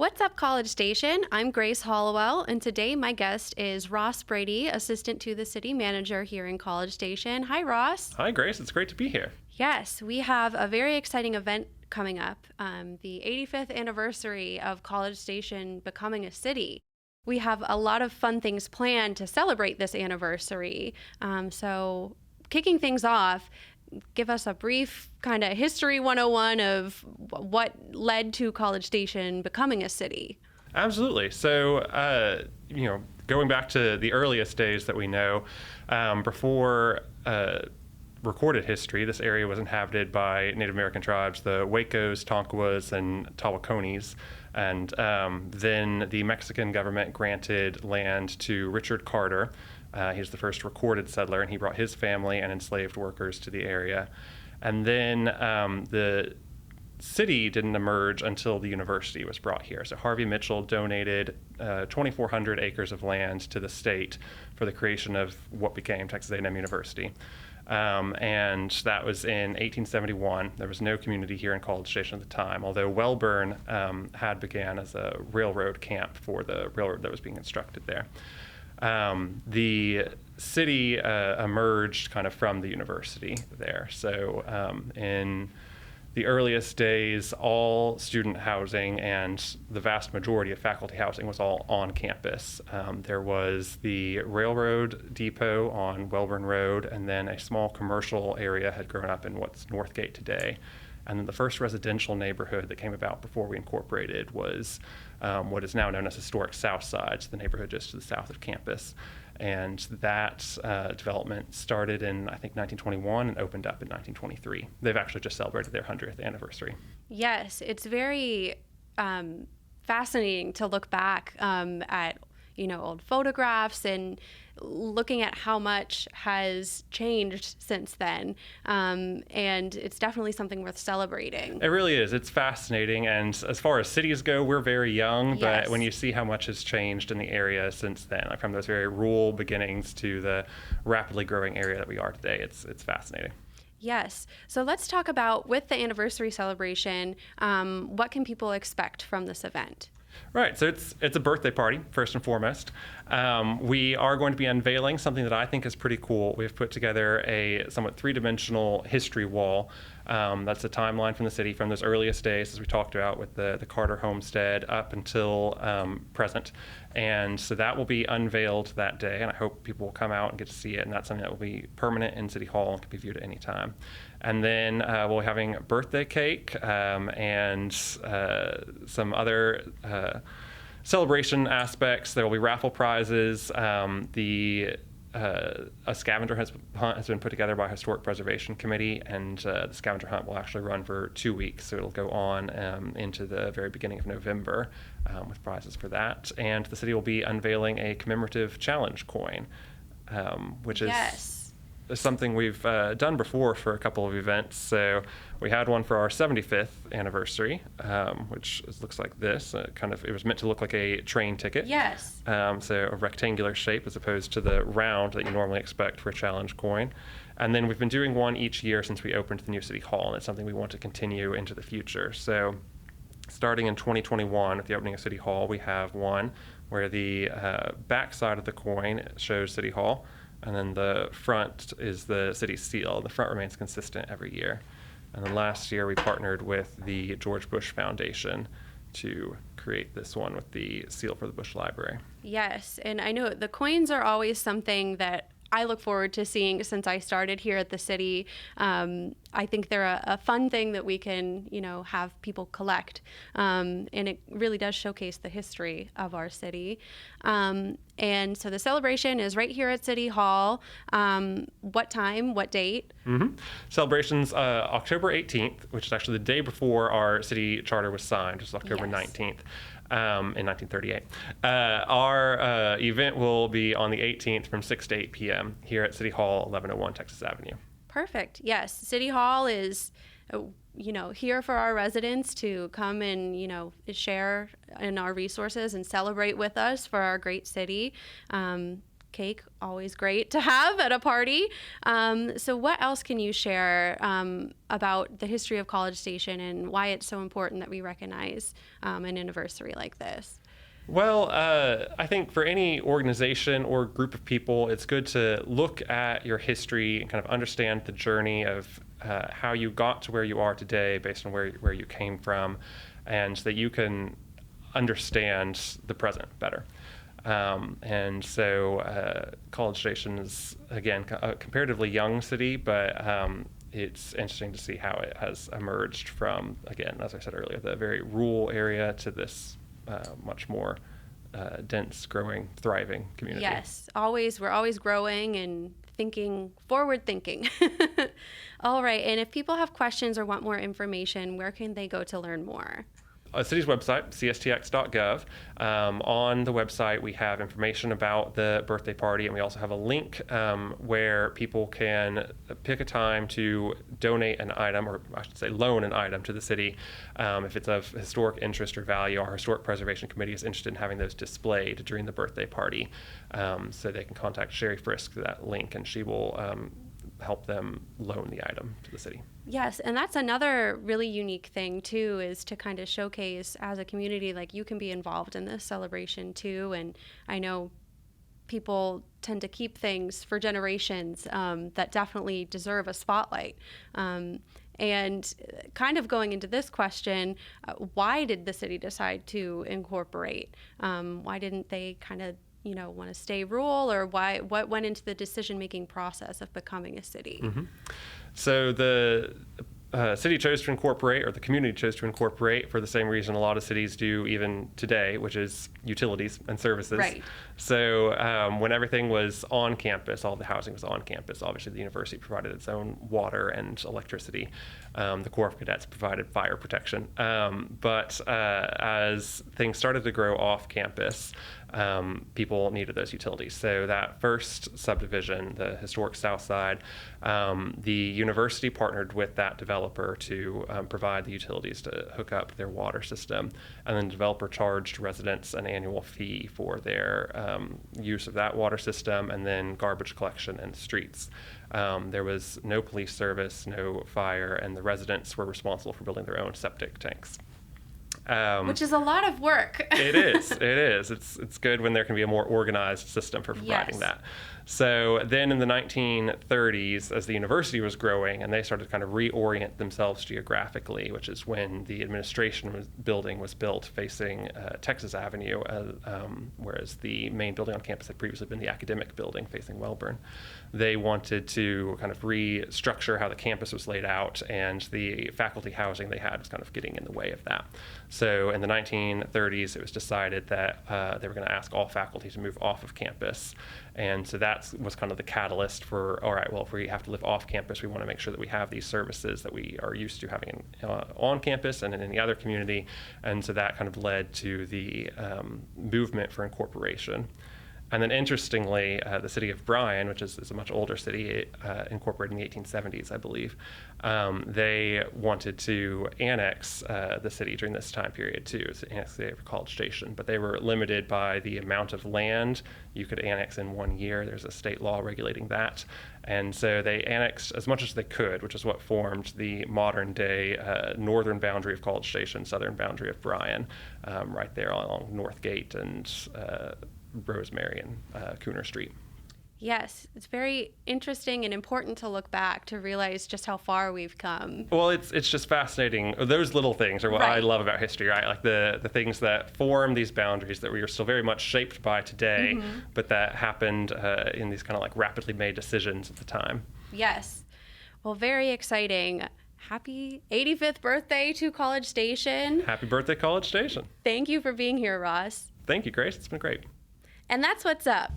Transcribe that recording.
What's up, College Station? I'm Grace Hollowell, and today my guest is Ross Brady, assistant to the city manager here in College Station. Hi, Ross. Hi, Grace. It's great to be here. Yes, we have a very exciting event coming up, the 85th anniversary of College Station becoming a city. We have a lot of fun things planned to celebrate this anniversary. So, kicking things off, give us a brief kind of history 101 of what led to College Station becoming a city. Absolutely. So, going back to the earliest days that we know, before recorded history, this area was inhabited by Native American tribes, the Wacos, Tonkawas, and Tawakonis. And then the Mexican government granted land to Richard Carter. He was the first recorded settler, and he brought his family and enslaved workers to the area. And then the city didn't emerge until the university was brought here. So Harvey Mitchell donated 2,400 acres of land to the state for the creation of what became Texas A&M University. And that was in 1871. There was no community here in College Station at the time, although Wellborn had began as a railroad camp for the railroad that was being constructed there. The city emerged kind of from the university there. So in the earliest days, all student housing and the vast majority of faculty housing was all on campus. There was the railroad depot on Wellborn Road, and then a small commercial area had grown up in what's Northgate today. And then the first residential neighborhood that came about before we incorporated was what is now known as Historic South Side, so the neighborhood just to the south of campus. And that development started in, I think, 1921 and opened up in 1923. They've actually just celebrated their 100th anniversary. Yes, it's very fascinating to look back at old photographs and looking at how much has changed since then. And it's definitely something worth celebrating. It really is. It's fascinating. And as far as cities go, we're very young, Yes. but when you see how much has changed in the area since then, like from those very rural beginnings to the rapidly growing area that we are today, it's fascinating. Yes. So let's talk about, with the anniversary celebration, what can people expect from this event? Right, so it's a birthday party, first and foremost. We are going to be unveiling something that I think is pretty cool. We've put together a somewhat three-dimensional history wall. That's a timeline from the city from those earliest days, as we talked about with the Carter homestead, up until present. And so that will be unveiled that day, and I hope people will come out and get to see it. And that's something that will be permanent in City Hall and can be viewed at any time. And then we'll be having a birthday cake and some other celebration aspects. There will be raffle prizes. A scavenger hunt has been put together by Historic Preservation Committee, and the scavenger hunt will actually run for 2 weeks. So it'll go on into the very beginning of November with prizes for that. And the city will be unveiling a commemorative challenge coin, which is Yes. something we've done before for a couple of events. So we had one for our 75th anniversary, which looks like this. It was meant to look like a train ticket. Yes. So a rectangular shape as opposed to the round that you normally expect for a challenge coin. And then we've been doing one each year since we opened the new City Hall, and it's something we want to continue into the future. So starting in 2021 at the opening of City Hall, we have one where the back side of the coin shows City Hall, and then the front is the city seal. The front remains consistent every year. And then last year we partnered with the George Bush Foundation to create this one with the seal for the Bush Library. Yes, and I know the coins are always something that I look forward to seeing since I started here at the city. I think they're a fun thing that we can, have people collect. And it really does showcase the history of our city. And so the celebration is right here at City Hall. What time, what date? Mm-hmm. Celebration's October 18th, which is actually the day before our city charter was signed, which is October Yes. 19th. In 1938. Our event will be on the 18th from 6 to 8 p.m. here at City Hall, 1101 Texas Avenue. Perfect. Yes, City Hall is, here for our residents to come and, share in our resources and celebrate with us for our great city. cake, always great to have at a party. So what else can you share about the history of College Station and why it's so important that we recognize an anniversary like this? Well, I think for any organization or group of people, it's good to look at your history and kind of understand the journey of how you got to where you are today based on where you came from, and so that you can understand the present better. And so College Station is, again, a comparatively young city, but it's interesting to see how it has emerged from, again, as I said earlier, the very rural area to this much more dense, growing, thriving community. Yes, we're always growing and forward thinking. All right, and if people have questions or want more information, where can they go to learn more? The city's website, cstx.gov. On the website, we have information about the birthday party, and we also have a link where people can pick a time to donate an item, or I should say loan an item to the city. If it's of historic interest or value, our Historic Preservation Committee is interested in having those displayed during the birthday party. So they can contact Sherry Frisk through that link, and she will help them loan the item to the city. Yes, and that's another really unique thing too, is to kind of showcase as a community, like you can be involved in this celebration too. And I know people tend to keep things for generations that definitely deserve a spotlight. And kind of going into this question, why did the city decide to incorporate? Why didn't they kind of want to stay rural, or what went into the decision-making process of becoming a city? Mm-hmm. So the city chose to incorporate, or the community chose to incorporate, for the same reason a lot of cities do even today, which is utilities and services. Right. So when everything was on campus, all the housing was on campus. Obviously, the university provided its own water and electricity. The Corps of Cadets provided fire protection. But as things started to grow off campus, people needed those utilities. So that first subdivision, the historic South Side, the university partnered with that developer to provide the utilities to hook up their water system. And then the developer charged residents an annual fee for their use of that water system, and then garbage collection and streets. There was no police service, no fire, and the residents were responsible for building their own septic tanks. Which is a lot of work. It is. It's good when there can be a more organized system for providing that. So then in the 1930s, as the university was growing and they started to kind of reorient themselves geographically, which is when the administration building was built facing Texas Avenue, whereas the main building on campus had previously been the academic building facing Welburn. They wanted to kind of restructure how the campus was laid out, and the faculty housing they had was kind of getting in the way of that. So in the 1930s, it was decided that they were going to ask all faculty to move off of campus. And so that was kind of the catalyst for, all right, well, if we have to live off campus, we want to make sure that we have these services that we are used to having on campus and in any other community. And so that kind of led to the movement for incorporation. And then interestingly, the city of Bryan, which is a much older city, incorporated in the 1870s, I believe, they wanted to annex the city during this time period too, to annex the College Station. But they were limited by the amount of land you could annex in 1 year. There's a state law regulating that. And so they annexed as much as they could, which is what formed the modern day northern boundary of College Station, southern boundary of Bryan, right there along North Gate and Rosemary and Cooner Street. Yes, it's very interesting and important to look back to realize just how far we've come. Well, it's just fascinating. Those little things are what I love about history, right? Like the things that form these boundaries that we are still very much shaped by today, but that happened in these kind of like rapidly made decisions at the time. Yes. Well, very exciting. Happy 85th birthday to College Station. Happy birthday, College Station. Thank you for being here, Ross. Thank you, Grace. It's been great. And that's what's up.